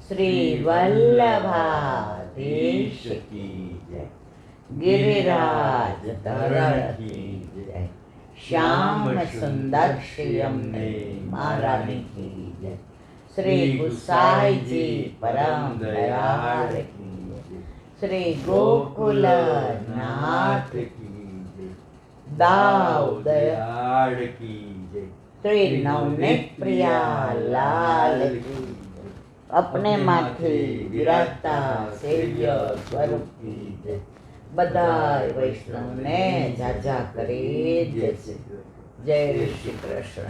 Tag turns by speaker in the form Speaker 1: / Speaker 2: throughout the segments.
Speaker 1: શ્રી વલ્લભાધીશ કી જય, ગિરિરાજ ધરણ કી જય, શ્યામ સુંદર શ્રી અમને મહારાણી કી જય, શ્રી ગુસાઈજી પરમ દયાળ કી જય, શ્રી ગોકુલ નાથ કી જય, દાવ દયાળ કી જય, શ્રી નવનેત પ્રિયા લાલ કી જય, अपने माथे विराजता सेव्य स्वरूप की जय, बधाई वैष्णव ने जाजा करे जय श्री कृष्ण।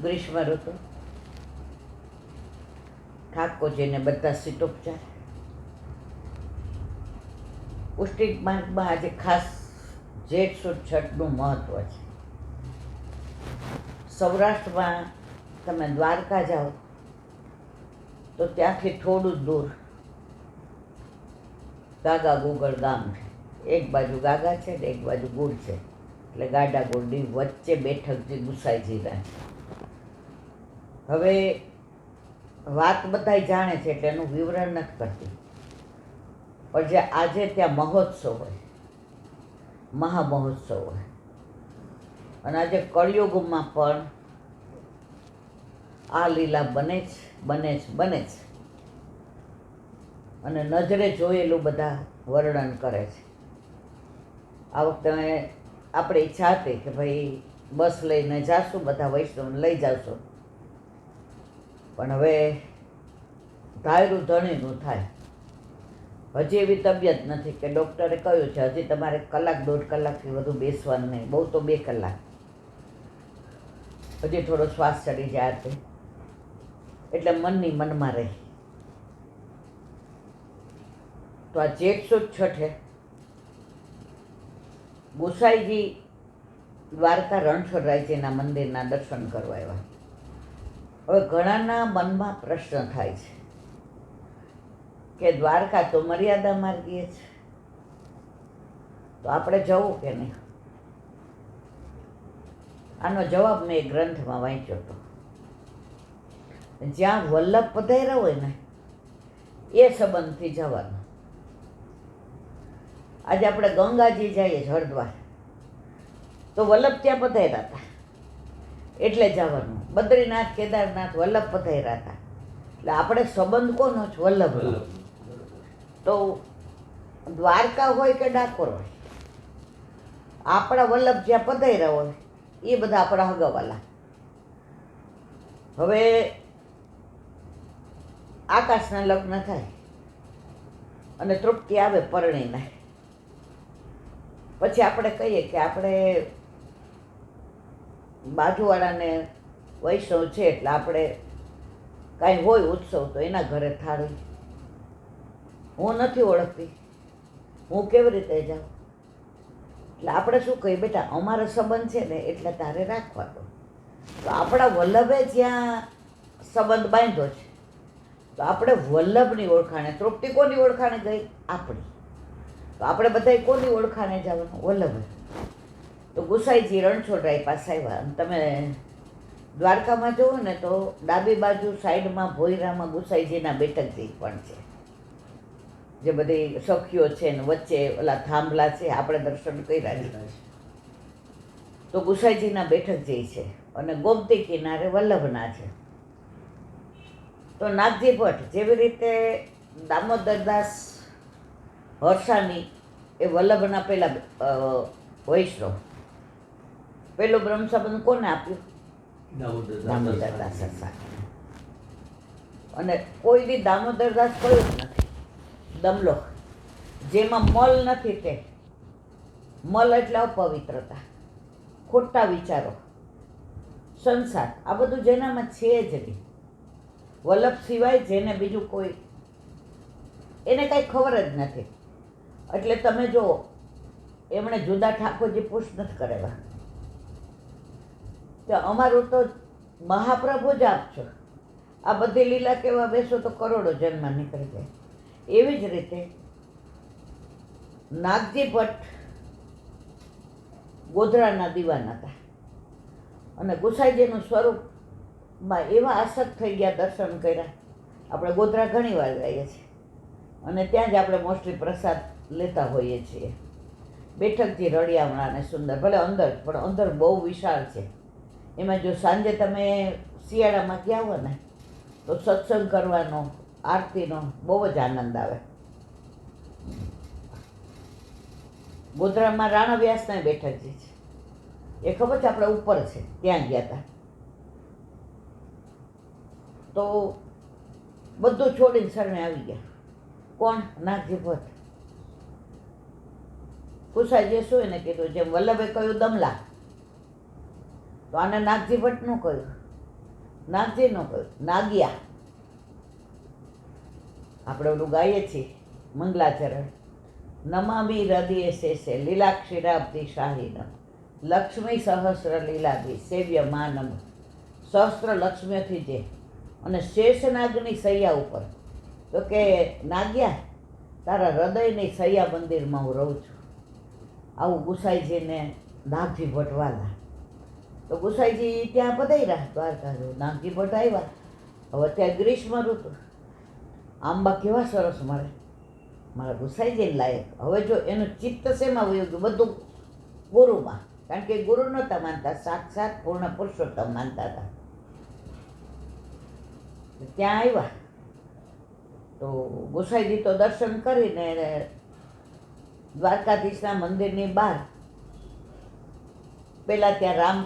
Speaker 1: ग्रीष्म ऋतु ઠાકોરજીને બધા સીટોપચાર પૌષ્ટિક માર્ગમાં આજે ખાસ જેઠ સુદ છઠનું મહત્વ છે. સૌરાષ્ટ્રમાં તમે દ્વારકા જાઓ તો ત્યાંથી થોડું દૂર ગાગા ગુગળ ગામ છે. એક બાજુ ગાગા છે ને એક બાજુ ગુડ છે, એટલે ગાડા ગુડની વચ્ચે બેઠકજી ગુસાઈજીના છે. હવે વાત બધાય જાણે છે એટલે એનું વિવરણ નથી કરતી, પણ જે આજે ત્યાં મહોત્સવ હોય, મહામહોત્સવ હોય, અને આજે કળિયુગમાં પણ આ લીલા બને જ બને જ બને જ, અને નજરે જોયેલું બધા વર્ણન કરે છે. આ વખતે આપણે ઈચ્છા હતી કે ભાઈ બસ લઈને જાશું, બધા વૈષ્ણવને લઈ જાશો, પણ હવે ધાયરું ધણીનું થાય. હજી એવી તબિયત નથી કે ડૉક્ટરે કહ્યું છે હજી તમારે કલાક દોઢ કલાકથી વધુ બેસવાનું નહીં, બહુ તો 2 કલાક. હજી થોડો શ્વાસ ચડી જાય છે એટલે મનની મનમાં રહી. તો આ જેઠ સુદ છઠે ગુસાઈજી દ્વારકા રણછોડરાયજીના મંદિરના દર્શન કરવા આવ્યા. હવે ઘણાના મનમાં પ્રશ્ન થાય છે કે દ્વારકા તો મર્યાદા માર્ગીય છે, તો આપણે જવું કે નહીં? આનો જવાબ મેં એક ગ્રંથમાં વાંચ્યો હતો. જ્યાં વલ્લભ પધાર્યા હોય ને એ સંબંધથી જવાનું. આજે આપણે ગંગાજી જઈએ હરિદ્વાર તો વલ્લભ ત્યાં પધાર્યા હતા એટલે જવાનું. બદ્રીનાથ કેદારનાથ વલ્લભ પધાર્યા હતા એટલે આપણે સંબંધ કોનો છે? વલ્લભ. તો દ્વારકા હોય કે ડાકોર હોય, આપણા વલ્લભ જ્યાં પધાર્યા હોય એ બધા આપણા હગાવાલા. હવે આકાશના લગ્ન થાય અને તૃપ્તિ આવે પરણીને, પછી આપણે કહીએ કે આપણે બાજુવાળાને વૈષ્ણવ છે એટલે આપણે કાંઈ હોય ઉત્સવ તો એના ઘરે થાળી. હું નથી ઓળખતી, હું કેવી રીતે જાઉં? એટલે આપણે શું કહીએ, બેટા અમારો સંબંધ છે ને એટલે તારે રાખવાનો. તો આપણા વલ્લભે જ્યાં સંબંધ બાંધ્યો છે તો આપણે વલ્લભની ઓળખાણે, તૃપ્તિ કોની ઓળખાણે ગઈ? આપણી. તો આપણે બધાય કોની ઓળખાણે જવાનું? વલ્લભ. તો ગુસાઈજી રણછોડરાય પાસે આવ્યા. અને તમે દ્વારકામાં જુઓ ને તો ડાબી બાજુ સાઈડમાં ભોયરામાં ગુસાઈજીના બેઠકજી પણ છે, જે બધી સખીઓ છે ને વચ્ચે ઓલા થાંભલા છે, આપણે દર્શન કર્યા છે. તો ગુસાઈજીના બેઠકજી છે અને ગોમતી કિનારે વલ્લભના છે. તો નાગજી ભટ્ટ જેવી રીતે દામોદરદાસ હરસાની એ વલ્લભના પેલા વૈષ્ણવ, પેલો બ્રહ્મ સંબંધ કોને આપ્યું? દામોદરદાસ હરસાની. અને કોઈ દી દામોદરદાસ કયું જ નથી. દમલો જેમાં મલ નથી તે. મલ એટલે અપવિત્રતા, ખોટા વિચારો, સંસાર, આ બધું જેનામાં છે જ નહીં. વલ્લભ સિવાય જેને બીજું કોઈ, એને કાંઈ ખબર જ નથી. એટલે તમે જો એમણે જુદા ઠાકોરજી પૂછ નથી કરેલા કે અમારું તો મહાપ્રભુ જ આપશો, આ બધી લીલા કેવા બેસો તો કરોડો જન્મ નીકળી જાય. એવી જ રીતે નાગજી ભટ્ટ ગોધરાના દીવાન હતા અને ગુસાઈજીનું સ્વરૂપ માં એવા આસક્ત થઈ ગયા, દર્શન કર્યા. આપણે ગોધરા ઘણી વાર જઈએ છીએ અને ત્યાં જ આપણે મોસ્ટલી પ્રસાદ લેતા હોઈએ છીએ. બેઠકથી રળિયામણા અને સુંદર, ભલે અંદર, પણ અંદર બહુ વિશાળ છે. એમાં જો સાંજે તમે શિયાળામાં ગયા હો ને તો સત્સંગ કરવાનો, આરતીનો બહુ જ આનંદ આવે. ગોધરામાં રાણા વ્યાસના બેઠકજી છે, એ ખબર છે, આપણે ઉપર છે, ત્યાં ગયા હતા. તો બધું છોડીને શરણે આવી ગયા. કોણ? નાગજી ભટ્ટ. કુસાઈજીએ શું એને કીધું, જેમ વલ્લભે કહ્યું દમલા, તો આને નાગજી ભટ્ટ નું કહ્યું, નાગજી નું કહ્યું, નાગિયા. આપણે ઓલું ગાઈએ છીએ મંગલાચરણ, નમામી હૃદયે શેષે લીલાક્ષીરાબ્દી શાહીન લક્ષ્મી સહસ્ર લીલાભી સેવ્ય માનમ. સહસ્ત્ર લક્ષ્મીઓથી જે, અને શેષનાગની સૈયા ઉપર. તો કે નાગ્યા, તારા હૃદયની સૈયા મંદિરમાં હું રહું છું. આવું ગુસાઈજીને નાગજી ભટ્ટ વાલા. તો ગુસાઈજી ત્યાં પધાર્યા દ્વારકા. નાગજી ભટ્ટ આવ્યા. હવે ત્યાં ગ્રીષ્મ ઋતુ, આંબા કેવા સરસ મળે, મારા ગુસાઈજીને લાયક. હવે જો એનું ચિત્ત શેમાં વયું ગયું? બધું ગુરુમાં, કારણ કે ગુરુ નહોતા માનતા, સાક્ષાત પૂર્ણ પુરુષોત્તમ માનતા હતા. ત્યાં આવ્યા તો ગુસાઈજી તો દર્શન કરીને દ્વારકાધીશના મંદિરની બહાર પેલા ત્યાં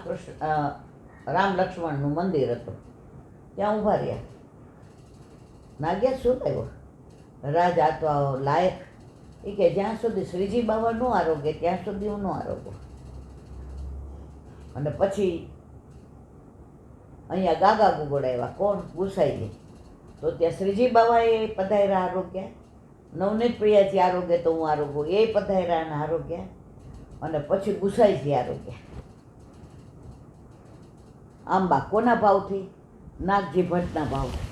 Speaker 1: રામ લક્ષ્મણનું મંદિર હતું, ત્યાં ઊભા રહ્યા. નાગ્યા, શું થયું? રાજ આ તો લાયક. એ કે જ્યાં સુધી શ્રીજી બાબા નો આરોગ્ય ત્યાં સુધી હું નો આરોગ્ય. અને પછી અહીંયા ગાગા ગુગોડાવ્યા. કોણ? ગુસાઈજી. તો ત્યાં શ્રીજી બાબાએ પધાર્યા આરોગ્ય, નવનીત પ્રિયાજી આરોગ્ય, તો હું આરોગ્ય, એ પધાર્યા અને આરોગ્ય, અને પછી ગુસાઈજી આરોગ્ય. આંબા કોના ભાવથી? નાગજી ભટ્ટના ભાવથી.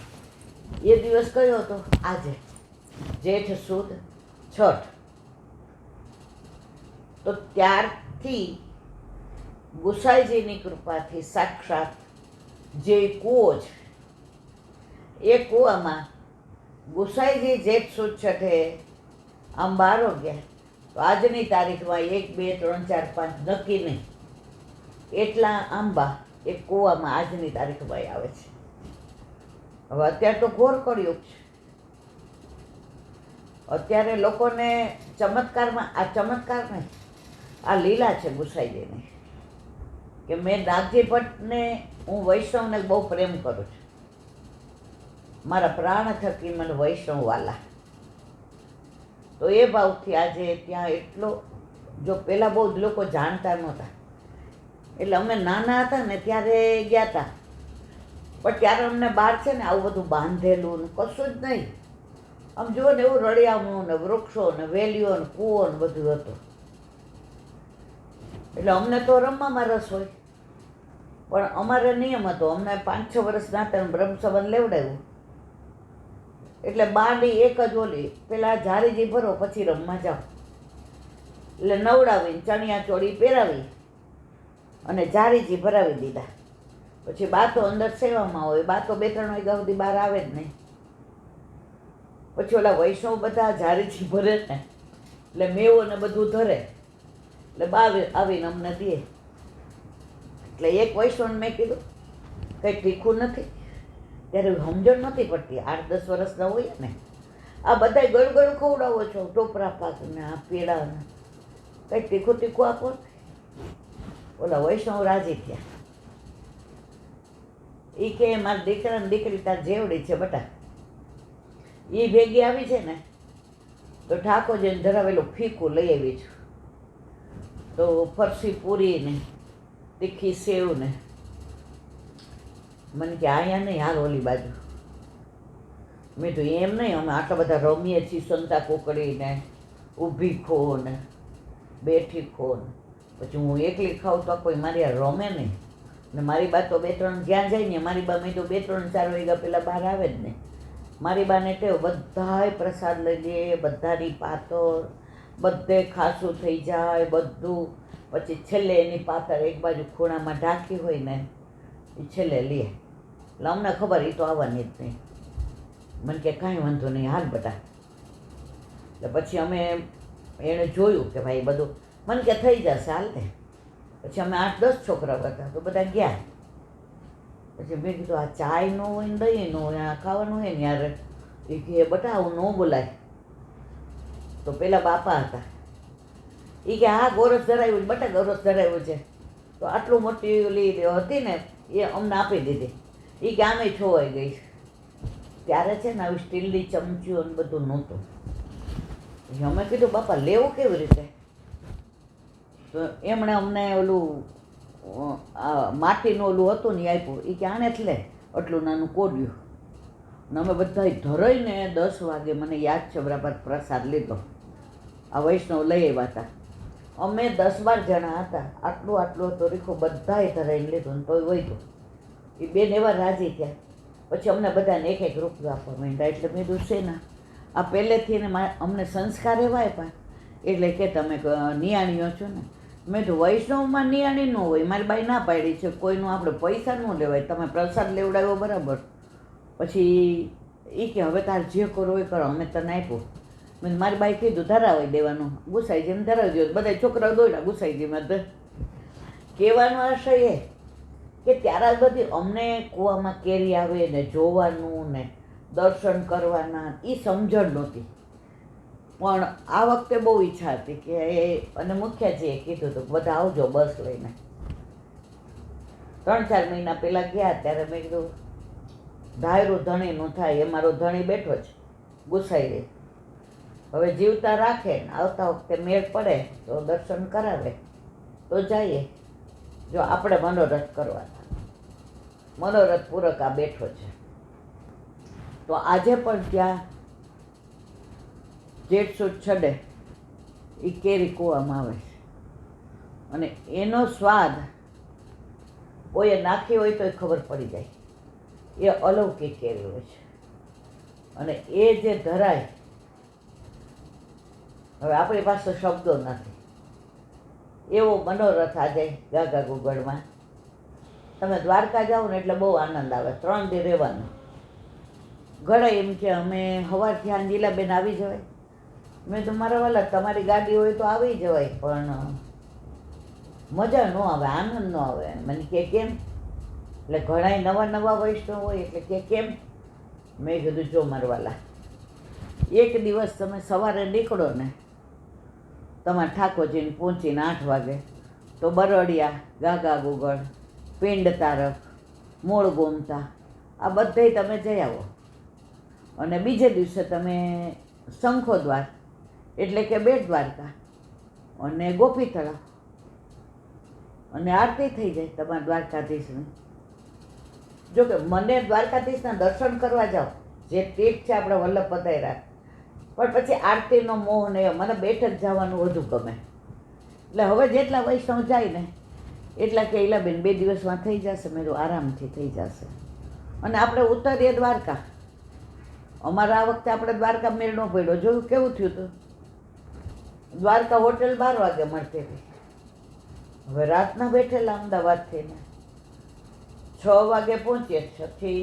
Speaker 1: એ દિવસ કયો હતો? આજે જેઠ સુદ છઠ. તો ત્યારથી ગુસાઈજીની કૃપાથી સાક્ષાત જે કૂવો છે, એ કૂવામાં ગુસાઈજી જેઠ સુદ છઠે આંબા આરોગ્ય. તો આજની તારીખમાં 1, 2, 3, 4, 5 નક્કી નહીં, એટલા આંબા એ કૂવામાં આજની તારીખમાં આવે છે. હવે અત્યારે તો ઘોર કળિયુગ છે. અત્યારે લોકોને ચમત્કારમાં, આ ચમત્કાર નહીં, આ લીલા છે ગુસાઈજીની. કે મેં નાગજી ભટ્ટને, હું વૈષ્ણવને બહુ પ્રેમ કરું છું. મારા પ્રાણ થકી મને વૈષ્ણવ વાલા. તો એ ભાવથી આજે ત્યાં એટલો, જો પહેલાં બહુ જ લોકો જાણતા નહોતા, એટલે અમે નાના હતા ને ત્યારે ગયા હતા, પણ ત્યારે અમને બહાર છે ને આવું બધું બાંધેલું ને કશું જ નહીં. આમ જુઓ ને એવું રળિયામણું ને વૃક્ષો ને વેલીઓ ને કૂવો ને બધું હતું. એટલે અમને તો રમવામાં રસ હોય, પણ અમારે નિયમ હતો, અમને 5-6 વર્ષ નાતા બ્રહ્મસંબંધ લેવડાવ્યું. એટલે બાની એક જ ઓલી, પેલા જારીજી ભરો પછી રમવા જાઓ. એટલે નવડાવીને ચણિયા ચોળી પહેરાવી અને જારીજી ભરાવી દીધા. પછી બા તો અંદર સેવામાં હોય, બા તો 2-3 વાગ્યા સુધી બહાર આવે જ નહીં. પછી ઓલા વૈષ્ણવ બધા જારીજી ભરે ને, એટલે મેવો ને બધું ધરે, એટલે બા આવીને અમને દે. એટલે એક વૈષ્ણવ મેં કીધું કંઈ તીખું નથી, ત્યારે સમજણ નથી પડતી, 8-10 વર્ષના હોય ને, આ બધા ગળગળ ખવડાવો છો, ટોપરા પાક ને આ પેડા ને, કંઈક તીખું તીખું આપો. ઓલા વૈષ્ણવ રાજી થયા. એ કે મારા દીકરા ને દીકરી તાર જેવડી છે બટા, એ ભેગી આવી છે ને તો ઠાકોરજીને ધરાવેલું ફીકું લઈ આવી છું. તો ફરસી પૂરી ને તીખી સેવ ને, મને કે અહીંયા નહીં, હાલ ઓલી બાજુ. મેં તો એમ નહીં, અમે આટલા બધા રમીએ છીએ, સંતા કુકડી ને ઊભી ખો ને બેઠી ખો ને, પછી હું એકલી ખાઉં તો કોઈ મારી આ રમે નહીં. ને મારી બા તો 2-3 જ્યાં જાય ને, મારી બા મેં તો 2-3-4 વાગ્યા પહેલાં બહાર આવે જ નહીં. મારી બાને ટેવ, બધાય પ્રસાદ લઈ લે, બધાની પાતળ, બધે ખાસું થઈ જાય બધું. પછી છેલ્લે એની પાતળ એક બાજુ ખૂણામાં ઢાંકી હોય ને, એ છેલ્લે લે. એટલે અમને ખબર એ તો આવવાની જ નહીં. મને કે કાંઈ વાંધો નહીં, હાલ બધા. એટલે પછી અમે એણે જોયું કે ભાઈ બધું મને કે થઈ જશે, હાલ ને. પછી અમે 8-10 છોકરાઓ હતા તો બધા ગયા. પછી મેં કીધું આ ચાય ન હોય ને દહીં ન હોય, આ ખાવાનું હોય ને યાર. એ કે બટા આવું ન બોલાય. તો પેલા બાપા હતા, એ કે હા ગોરસ ધરાવ્યું છે બટા, ગોરસ ધરાવ્યું છે. તો આટલું મોટી ઓલી હતી ને એ અમને આપી દીધી. એ કે આમે છોવાઈ ગઈ છે. ત્યારે છે ને આવી સ્ટીલની ચમચીઓ ને બધું નહોતું. અમે કીધું બાપા લેવું કેવી રીતે? તો એમણે અમને ઓલું માટીનું ઓલું હતું ને આપ્યું. એ કે આને જ લે, આટલું નાનું કોડ્યું. અને અમે બધા ધરાઈને 10 વાગે, મને યાદ છે બરાબર, પ્રસાદ લીધો. આ વૈષ્ણવ લઈ આવ્યા હતા. અમે 10-12 જણા હતા, આટલું આટલું હતો રીખો, બધાએ ધરાઈને લીધું ને તોય વધ્યું. એ બેન એવા રાજી થયા. પછી અમને બધાને 1-1 રૂપિયો આપવા માંડ્યા. એટલે મેં કીધું છે ને આ પહેલેથી ને અમને સંસ્કાર એવા આપ્યા. એટલે કે તમે નિયાણીઓ છો ને. મેં તો વૈષ્ણવમાં નિયાણી ન હોય, મારી બાઈ ના પાડી છે, કોઈનું આપણે પૈસા ન લેવાય, તમે પ્રસાદ લેવડાવ્યો બરાબર. પછી એ કે હવે તારે જે કરો એ કરો, અમે તને આપ્યું. મેં મારી બાઈ કીધું ધરાવી દેવાનું, ગુસાઈજીને ધરાવી દો. બધા છોકરાઓ દોડ્યા ગુસાઈજીમાં. કહેવાનો આશય એ કે ત્યારે બધી અમને કૂવામાં કેરી આવે ને જોવાનું ને દર્શન કરવાના એ સમજણ નહોતી. પણ આ વખતે બહુ ઈચ્છા હતી કે અને મુખ્યજીએ કીધું હતું બધા આવજો બસ લઈને. 3-4 મહિના પહેલાં ગયા ત્યારે મેં કીધું ધાયરું ધણીનું થાય, એ મારો ધણી બેઠો છે ગુસાઈ. હવે જીવતા રાખે ને આવતા વખતે મેળ પડે તો દર્શન કરાવે તો જઈએ. જો આપણે મનોરથ કરવાના, મનોરથ પૂરક આ બેઠો છે. તો આજે પણ ત્યાં જેઠ સુદ છડે એ કેરી કૂવામાં આવે છે. અને એનો સ્વાદ કોઈએ નાખી હોય તો ખબર પડી જાય. એ અલૌકિક કેરી હોય છે. અને એ જે ધરાય, હવે આપણી પાસે શબ્દો નથી. એવો મનોરથ આજે ગાગા ગુગળમાં. તમે દ્વારકા જાઓ ને એટલે બહુ આનંદ આવે. 3 દી રહેવાનું. ઘણા એમ કે અમે સવારથી આંજીલાબેન આવી જવાય. મેં તો મારા વાલા તમારી ગાડી હોય તો આવી જવાય, પણ મજા ન આવે, આનંદ ન આવે. મને કે કેમ? એટલે ઘણા નવા વૈષ્ણવ હોય એટલે કે કેમ? મેં કીધું જો મારા વાલા, એક દિવસ તમે સવારે નીકળો ને તમારે ઠાકોરજીને પહોંચીને 8 વાગે તો બરડિયા, ગાગા ગુગળ, પિંડ તારક, મૂળ ગોમતા આ બધે તમે જઈ આવો. અને બીજે દિવસે તમે શંખો દ્વાર એટલે કે બેટ દ્વારકા અને ગોપી તળાવ અને આરતી થઈ જાય તમારા દ્વારકાધીશની. જોકે મને દ્વારકાધીશના દર્શન કરવા જાઓ, જે તીર્થ છે આપણે વલ્લભ પધાર્યા, પણ પછી આરતીનો મોહ ને મને બેઠક જવાનું વધુ ગમે. એટલે હવે જેટલા વૈષ્ણવ જાય ને એટલા કે ઈલાબેન 2 દિવસમાં થઈ જશે. મેરું આરામથી થઈ જશે. અને આપણે ઉતરીએ દ્વારકા. અમારા આ વખતે આપણે દ્વારકા મેળ ન પડ્યો. જોયું કેવું થયું હતું? દ્વારકા હોટેલ 12 વાગે મળતી હતી. હવે રાતના બેઠેલા અમદાવાદથી ને 6 વાગે પહોંચીએ. 6 થી